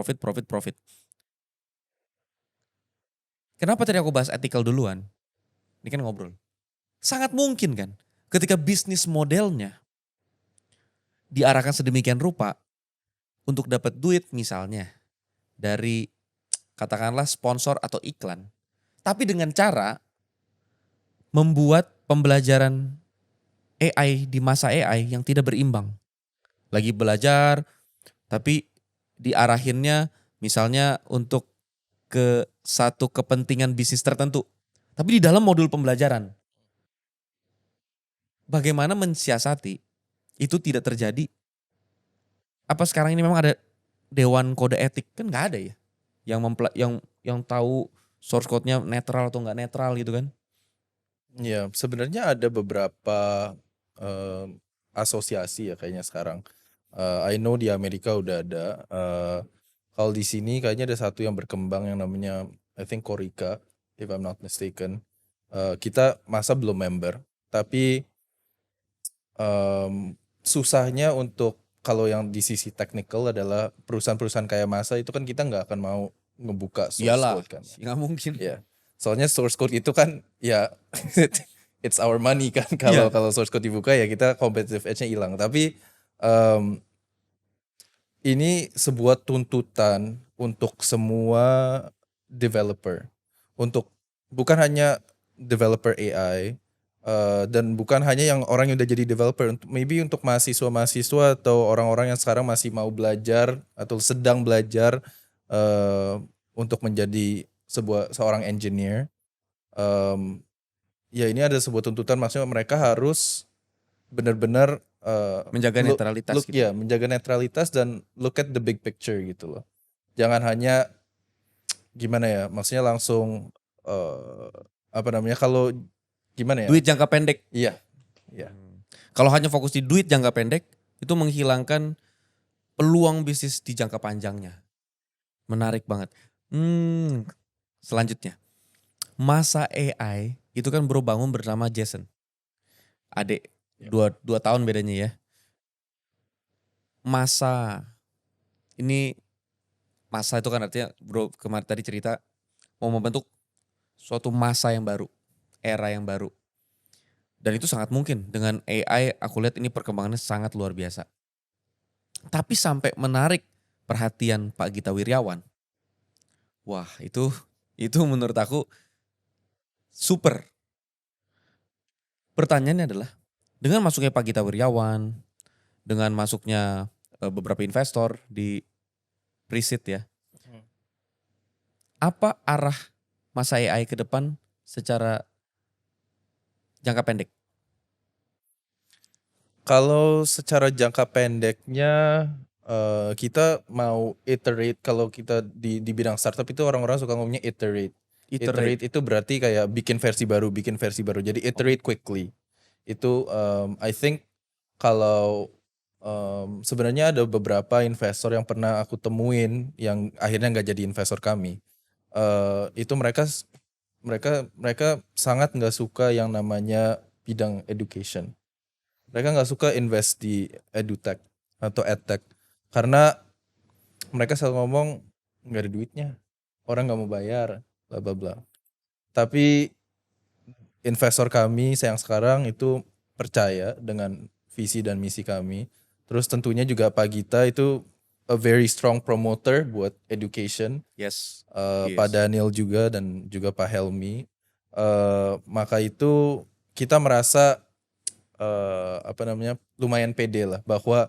Kenapa tadi aku bahas ethical duluan? Ini kan ngobrol. Sangat mungkin kan, ketika bisnis modelnya diarahkan sedemikian rupa untuk dapat duit misalnya dari katakanlah sponsor atau iklan. Tapi dengan cara membuat pembelajaran AI di masa AI yang tidak berimbang. Lagi belajar tapi diarahinnya misalnya untuk ke satu kepentingan bisnis tertentu. Tapi di dalam modul pembelajaran. Bagaimana mensiasati itu tidak terjadi? Apa sekarang ini memang ada dewan kode etik? Kan nggak ada ya. Yang tahu source code-nya netral atau nggak netral gitu kan? Ya, sebenarnya ada beberapa asosiasi ya kayaknya sekarang. I know di Amerika udah ada. Kalau di sini kayaknya ada satu yang berkembang yang namanya I think Korika, if I'm not mistaken. Kita masa belum member, tapi susahnya untuk kalau yang di sisi technical adalah perusahaan-perusahaan kayak Masa itu kan kita nggak akan mau ngebuka source code kan. Nggak mungkin. Ya, soalnya source code itu kan ya it's our money kan. Kalau source code dibuka ya kita competitive edge-nya hilang. Tapi ini sebuah tuntutan untuk semua developer, untuk bukan hanya developer AI dan bukan hanya yang orang yang udah jadi developer, maybe untuk mahasiswa-mahasiswa atau orang-orang yang sekarang masih mau belajar atau sedang belajar untuk menjadi seorang engineer. Ya ini ada sebuah tuntutan, maksudnya mereka harus benar-benar menjaga netralitas gitu. Ya, menjaga netralitas dan look at the big picture gitu loh. Jangan hanya gimana ya, maksudnya langsung kalau gimana ya? Duit jangka pendek. Iya. Iya. Kalau hanya fokus di duit jangka pendek, itu menghilangkan peluang bisnis di jangka panjangnya. Menarik banget. Selanjutnya, masa AI itu kan bro bangun bernama Jason. Adik, dua tahun bedanya ya. Masa itu kan artinya bro kemarin tadi cerita mau membentuk suatu masa yang baru, era yang baru. Dan itu sangat mungkin dengan AI aku lihat ini perkembangannya sangat luar biasa. Tapi sampai menarik perhatian Pak Gita Wirjawan. Wah itu menurut aku super. Pertanyaannya adalah dengan masuknya Pak Gita Wirjawan, dengan masuknya beberapa investor di Preseed ya. Apa arah masa AI ke depan secara jangka pendek? Kalau secara jangka pendeknya kita mau iterate. Kalau kita di bidang startup itu orang-orang suka ngomongnya iterate. Iterate itu berarti kayak bikin versi baru. Jadi iterate quickly. Itu I think kalau sebenarnya ada beberapa investor yang pernah aku temuin yang akhirnya nggak jadi investor kami. Itu mereka sangat nggak suka yang namanya bidang education. Mereka nggak suka invest di edutech atau edtech karena mereka selalu ngomong nggak ada duitnya, orang nggak mau bayar, bla bla bla. Tapi investor kami yang sekarang itu percaya dengan visi dan misi kami. Terus tentunya juga Pak Gita itu a very strong promoter buat education. Yes. Pak Daniel juga dan juga Pak Helmi. Maka itu kita merasa lumayan pede lah bahwa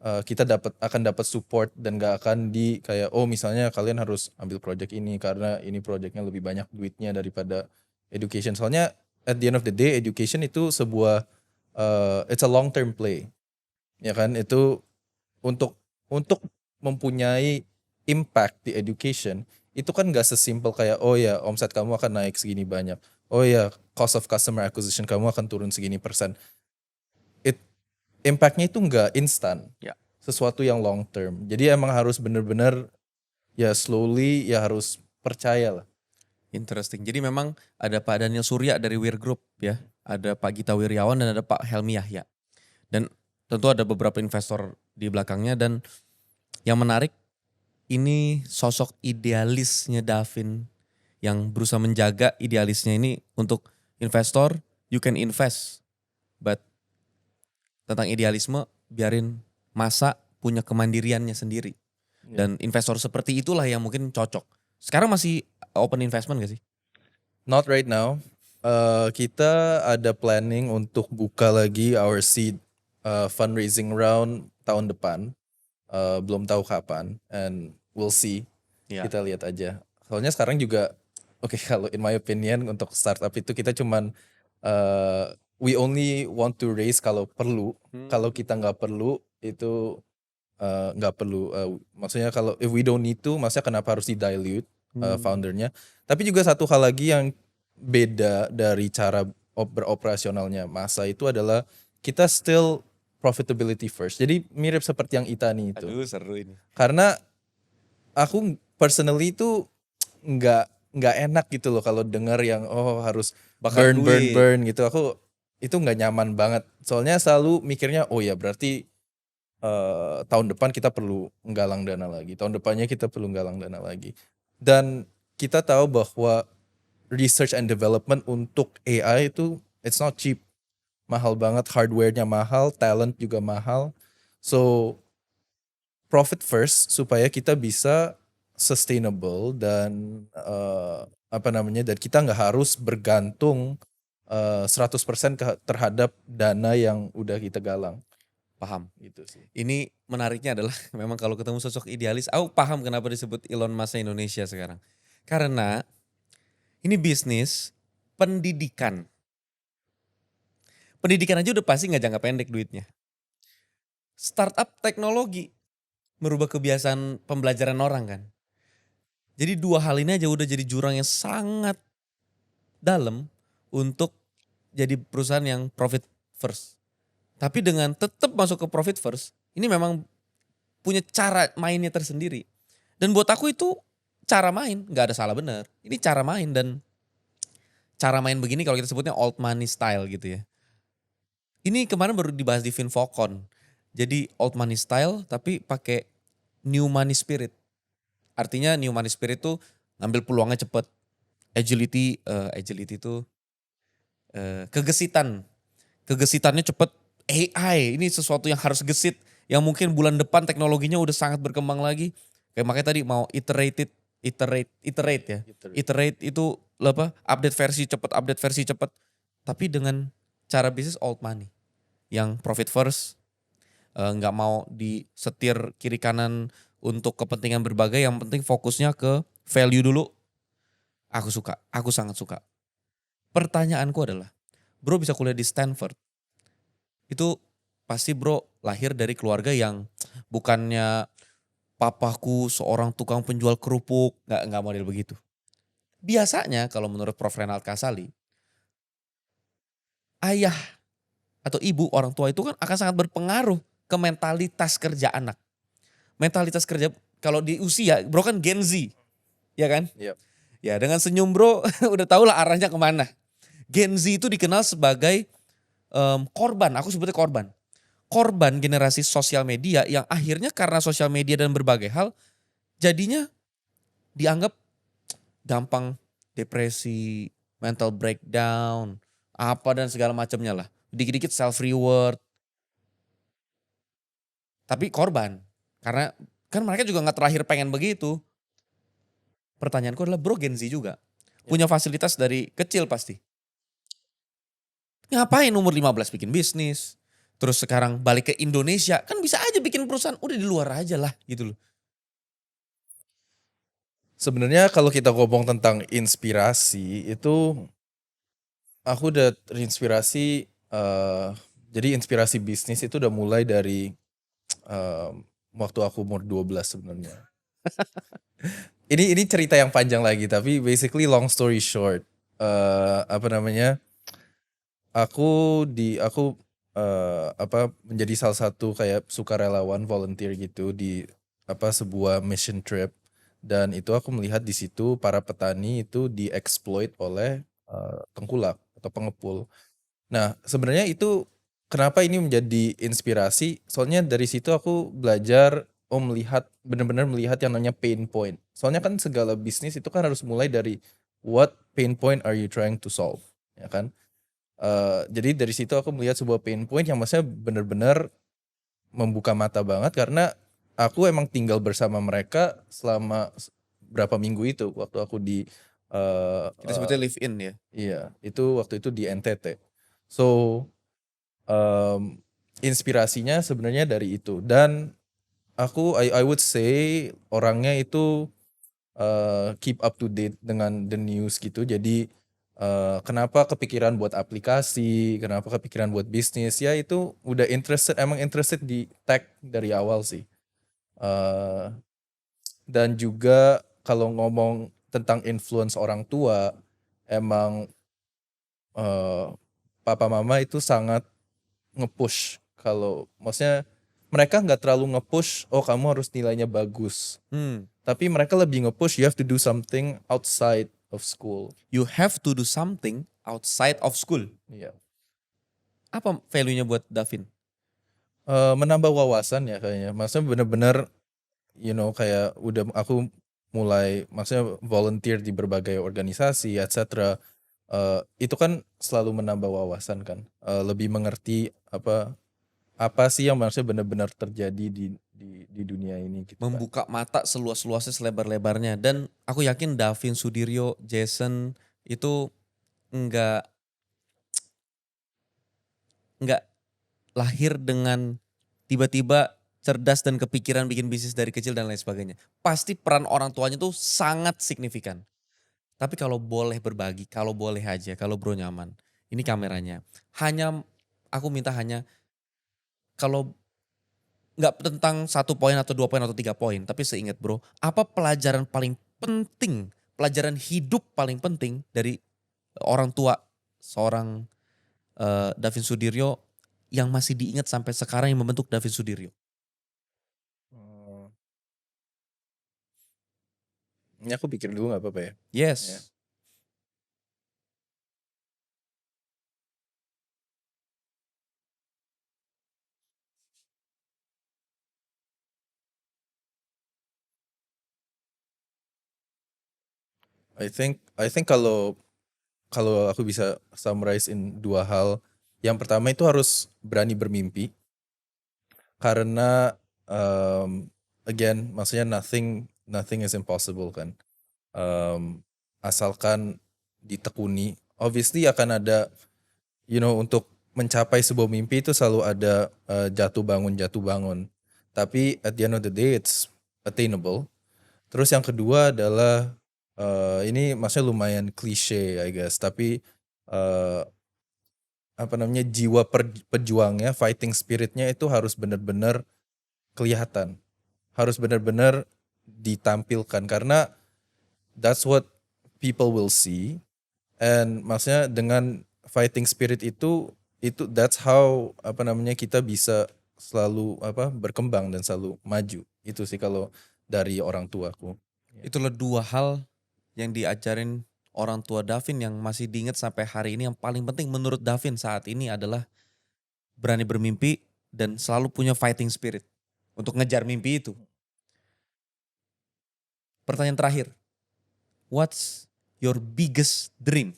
kita akan dapat support dan gak akan di kayak misalnya kalian harus ambil project ini karena ini projectnya lebih banyak duitnya daripada education. Soalnya at the end of the day education itu sebuah it's a long term play. Ya kan, itu untuk mempunyai impact di education itu kan gak sesimpel kayak omset kamu akan naik segini banyak. Cost of customer acquisition kamu akan turun segini persen. Impactnya itu nggak instan, Ya. sesuatu yang long term. Jadi emang harus bener-bener ya slowly, ya harus percaya lah. Interesting. Jadi memang ada Pak Daniel Surya dari Wir Group ya. Ada Pak Gita Wirjawan dan ada Pak Helmi Yahya. Dan tentu ada beberapa investor di belakangnya dan yang menarik ini sosok idealisnya Davin yang berusaha menjaga idealisnya ini untuk investor, you can invest. But tentang idealisme biarin masa punya kemandiriannya sendiri. Dan investor seperti itulah yang mungkin cocok. Sekarang masih open investment gak sih? Not right now. Kita ada planning untuk buka lagi our seed fundraising round tahun depan. Belum tahu kapan and we'll see. Ya. Kita lihat aja. Soalnya sekarang juga kalau in my opinion untuk startup itu kita cuman we only want to raise kalau perlu. Kalau kita nggak perlu itu nggak perlu. Maksudnya kalau if we don't need to, maksudnya kenapa harus di-dilute foundernya. Tapi juga satu hal lagi yang beda dari cara beroperasionalnya Masa itu adalah kita still profitability first. Jadi mirip seperti yang Itani itu. Aduh seru ini. Karena aku personally itu nggak enak gitu loh kalau dengar yang harus Bakar duit. burn gitu. Aku itu nggak nyaman banget. Soalnya selalu mikirnya ya berarti tahun depan kita perlu nggalang dana lagi. Tahun depannya kita perlu nggalang dana lagi. Dan kita tahu bahwa research and development untuk AI itu it's not cheap. Mahal banget, hardware-nya mahal, talent juga mahal. So profit first supaya kita bisa sustainable dan dan kita nggak harus bergantung 100% terhadap dana yang udah kita galang. Paham. Gitu sih. Ini menariknya adalah memang kalau ketemu sosok idealis, aku paham kenapa disebut Elon Musk Indonesia sekarang. Karena ini bisnis pendidikan. Pendidikan aja udah pasti nggak jangka pendek duitnya. Startup teknologi merubah kebiasaan pembelajaran orang kan. Jadi dua hal ini aja udah jadi jurang yang sangat dalam untuk jadi perusahaan yang profit first. Tapi dengan tetap masuk ke profit first, ini memang punya cara mainnya tersendiri. Dan buat aku itu cara main, nggak ada salah benar. Ini cara main, dan cara main begini kalau kita sebutnya old money style gitu ya. Ini kemarin baru dibahas di Finfocon. Jadi old money style tapi pakai new money spirit. Artinya new money spirit tuh ngambil peluangnya cepet. Agility itu kegesitan. Kegesitannya cepet. AI ini sesuatu yang harus gesit. Yang mungkin bulan depan teknologinya udah sangat berkembang lagi. Kayak makanya tadi mau iterate ya. Iterate itu apa? Update versi cepet. Tapi dengan cara bisnis old money. Yang profit first, nggak mau disetir kiri kanan untuk kepentingan berbagai. Yang penting fokusnya ke value dulu. Aku suka, aku sangat suka. Pertanyaanku adalah, bro bisa kuliah di Stanford. Itu pasti bro lahir dari keluarga yang bukannya papaku seorang tukang penjual kerupuk. Nggak model begitu. Biasanya kalau menurut Prof. Renald Kasali, ayah atau ibu orang tua itu kan akan sangat berpengaruh ke mentalitas kerja anak. Mentalitas kerja kalau di usia bro kan Gen Z, ya kan? Yep. Ya dengan senyum bro udah tau lah arahnya kemana. Gen Z itu dikenal sebagai korban, aku sebutnya korban. Korban generasi sosial media yang akhirnya karena sosial media dan berbagai hal jadinya dianggap gampang depresi, mental breakdown, apa dan segala macamnya lah. Dikit-dikit self reward. Tapi korban. Karena kan mereka juga gak terlahir pengen begitu. Pertanyaanku adalah bro Gen Z juga. Punya fasilitas dari kecil pasti. Ngapain umur 15 bikin bisnis. Terus sekarang balik ke Indonesia. Kan bisa aja bikin perusahaan. Udah di luar aja lah gitu loh. Sebenarnya kalau kita ngomong tentang inspirasi itu aku udah terinspirasi. Jadi inspirasi bisnis itu udah mulai dari waktu aku umur 12 sebenarnya. Ini cerita yang panjang lagi tapi basically long story short, aku menjadi salah satu kayak sukarelawan volunteer gitu di sebuah mission trip, dan itu aku melihat di situ para petani itu dieksploit oleh tengkulak atau pengepul. Nah sebenarnya itu kenapa ini menjadi inspirasi, soalnya dari situ aku belajar benar-benar melihat yang namanya pain point. Soalnya kan segala bisnis itu kan harus mulai dari what pain point are you trying to solve, ya kan? Jadi dari situ aku melihat sebuah pain point yang maksudnya benar-benar membuka mata banget, karena aku emang tinggal bersama mereka selama berapa minggu itu waktu aku di Kita sebutnya live in ya. iya, itu waktu itu di NTT. So inspirasinya sebenarnya dari itu, dan I would say orangnya itu keep up to date dengan the news gitu. Jadi kenapa kepikiran buat aplikasi, kenapa kepikiran buat bisnis, ya itu udah emang interested di tech dari awal sih. Dan juga kalau ngomong tentang influence orang tua, emang papa mama itu sangat nge-push. Kalau maksudnya mereka nggak terlalu nge-push, oh kamu harus nilainya bagus. Tapi mereka lebih nge-push, you have to do something outside of school. You have to do something outside of school. Iya. Apa value-nya buat Davin? Menambah wawasan ya kayaknya. Maksudnya benar-benar kayak udah aku mulai maksudnya volunteer di berbagai organisasi etc. Itu kan selalu menambah wawasan kan. Lebih mengerti apa sih yang maksudnya benar-benar terjadi di dunia ini gitu kan. Membuka mata seluas-luasnya, selebar-lebarnya. Dan aku yakin Davin Sudiryo, Jason itu enggak lahir dengan tiba-tiba cerdas dan kepikiran bikin bisnis dari kecil dan lain sebagainya. Pasti peran orang tuanya tuh sangat signifikan. Tapi kalau boleh berbagi, kalau boleh aja, kalau bro nyaman. Ini kameranya. Aku minta kalau nggak tentang 1 poin atau 2 poin atau 3 poin. Tapi seingat bro, apa pelajaran paling penting, pelajaran hidup paling penting dari orang tua seorang Davin Sudiryo yang masih diingat sampai sekarang yang membentuk David Sudiryo? Ini aku pikir dulu nggak apa-apa ya. Yes. Ya. I think kalau aku bisa summarize in 2 hal. Yang pertama itu harus berani bermimpi. Karena again maksudnya nothing is impossible kan. Asalkan ditekuni. Obviously akan ada untuk mencapai sebuah mimpi itu selalu ada jatuh bangun. Tapi at the end of the day it's attainable. Terus yang kedua adalah ini maksudnya lumayan klise I guess, tapi jiwa pejuangnya, fighting spiritnya itu harus benar-benar kelihatan. Harus benar-benar ditampilkan karena that's what people will see. And maksudnya dengan fighting spirit itu that's how kita bisa selalu berkembang dan selalu maju. Itu sih kalau dari orang tuaku. Itulah 2 hal yang diajarin orang tua Davin yang masih diingat sampai hari ini. Yang paling penting menurut Davin saat ini adalah berani bermimpi dan selalu punya fighting spirit untuk ngejar mimpi itu. Pertanyaan terakhir, what's your biggest dream?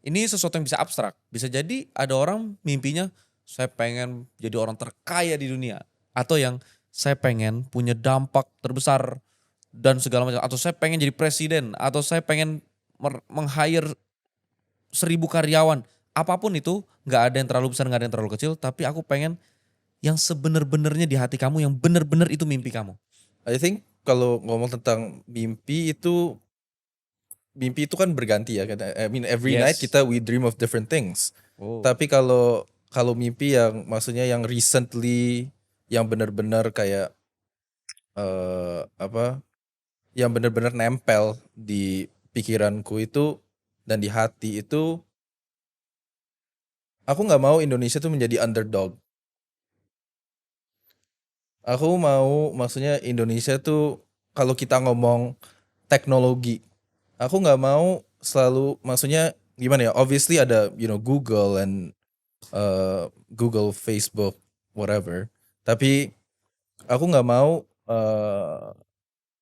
Ini sesuatu yang bisa abstrak. Bisa jadi ada orang mimpinya saya pengen jadi orang terkaya di dunia. Atau yang saya pengen punya dampak terbesar dan segala macam. Atau saya pengen jadi presiden. Atau saya pengen meng-hire 1000 karyawan. Apapun itu, gak ada yang terlalu besar, gak ada yang terlalu kecil. Tapi aku pengen yang sebenar-benarnya di hati kamu, yang benar-benar itu mimpi kamu. I think kalau ngomong tentang mimpi itu kan berganti ya. I mean every night we dream of different things. Tapi kalau mimpi yang maksudnya yang recently yang benar-benar kayak yang benar-benar nempel di pikiranku itu dan di hati itu, aku nggak mau Indonesia tuh menjadi underdog. Aku mau maksudnya Indonesia tuh kalau kita ngomong teknologi, aku nggak mau selalu maksudnya gimana ya, obviously ada Google and Google, Facebook, whatever. Tapi aku nggak mau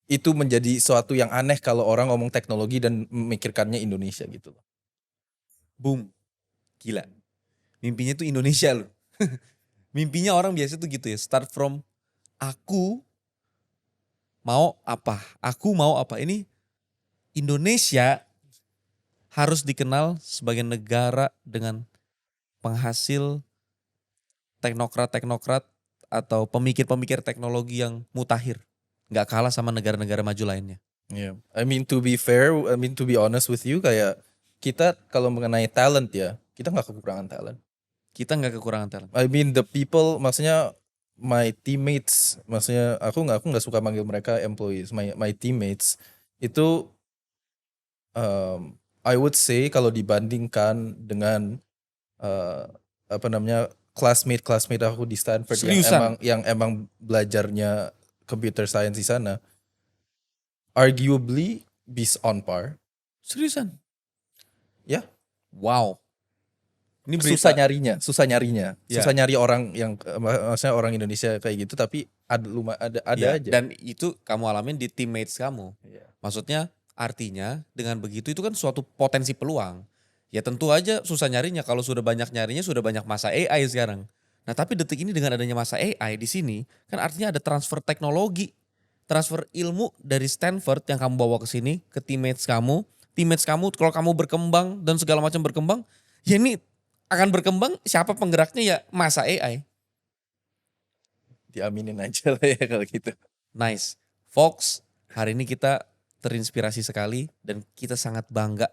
itu menjadi suatu yang aneh kalau orang ngomong teknologi dan memikirkannya Indonesia gitu loh. Boom. Gila. Mimpinya tuh Indonesia loh. Mimpinya orang biasa tuh gitu ya. Start from aku mau apa. Aku mau apa. Ini Indonesia harus dikenal sebagai negara dengan penghasil teknokrat-teknokrat atau pemikir-pemikir teknologi yang mutakhir. Gak kalah sama negara-negara maju lainnya. Yeah. I mean to be honest with you, kayak kita kalau mengenai talent ya, kita nggak kekurangan talent. Kita nggak kekurangan talent. I mean the people, maksudnya my teammates, maksudnya aku nggak suka manggil mereka employees, my teammates itu I would say kalau dibandingkan dengan classmate aku di Stanford yang emang belajarnya computer science di sana, arguably bis on par. Seriusan? Ya. Wow. Ini susah nyarinya. Ya. Susah nyari orang yang maksudnya orang Indonesia kayak gitu, tapi ada ya, aja. Dan itu kamu alamin di teammates kamu. Ya. Maksudnya artinya dengan begitu itu kan suatu potensi peluang. Ya tentu aja susah nyarinya, kalau sudah banyak nyarinya sudah banyak masa AI sekarang. Nah, tapi detik ini dengan adanya masa AI di sini kan artinya ada transfer teknologi, transfer ilmu dari Stanford yang kamu bawa ke sini ke teammates kamu. Teammates kamu kalau kamu berkembang dan segala macam berkembang, ya ini akan berkembang, siapa penggeraknya ya masa AI. Diaminin aja lah ya kalau gitu. Nice. Fox, hari ini kita terinspirasi sekali dan kita sangat bangga.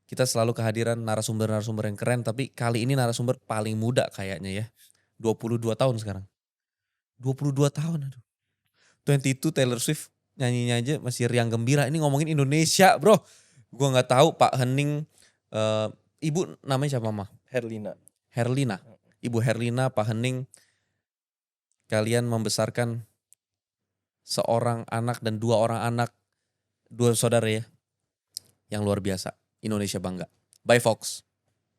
Kita selalu kehadiran narasumber-narasumber yang keren, tapi kali ini narasumber paling muda kayaknya ya. 22 tahun sekarang. 22 tahun aduh. 22 Taylor Swift nyanyinya aja masih riang gembira. Ini ngomongin Indonesia bro. Gue gak tahu Pak Hening Ibu namanya siapa, Mama? Herlina. Herlina. Ibu Herlina, Pak Hening, kalian membesarkan seorang anak dan 2 orang anak, 2 saudara ya, yang luar biasa. Indonesia bangga. Bye Fox.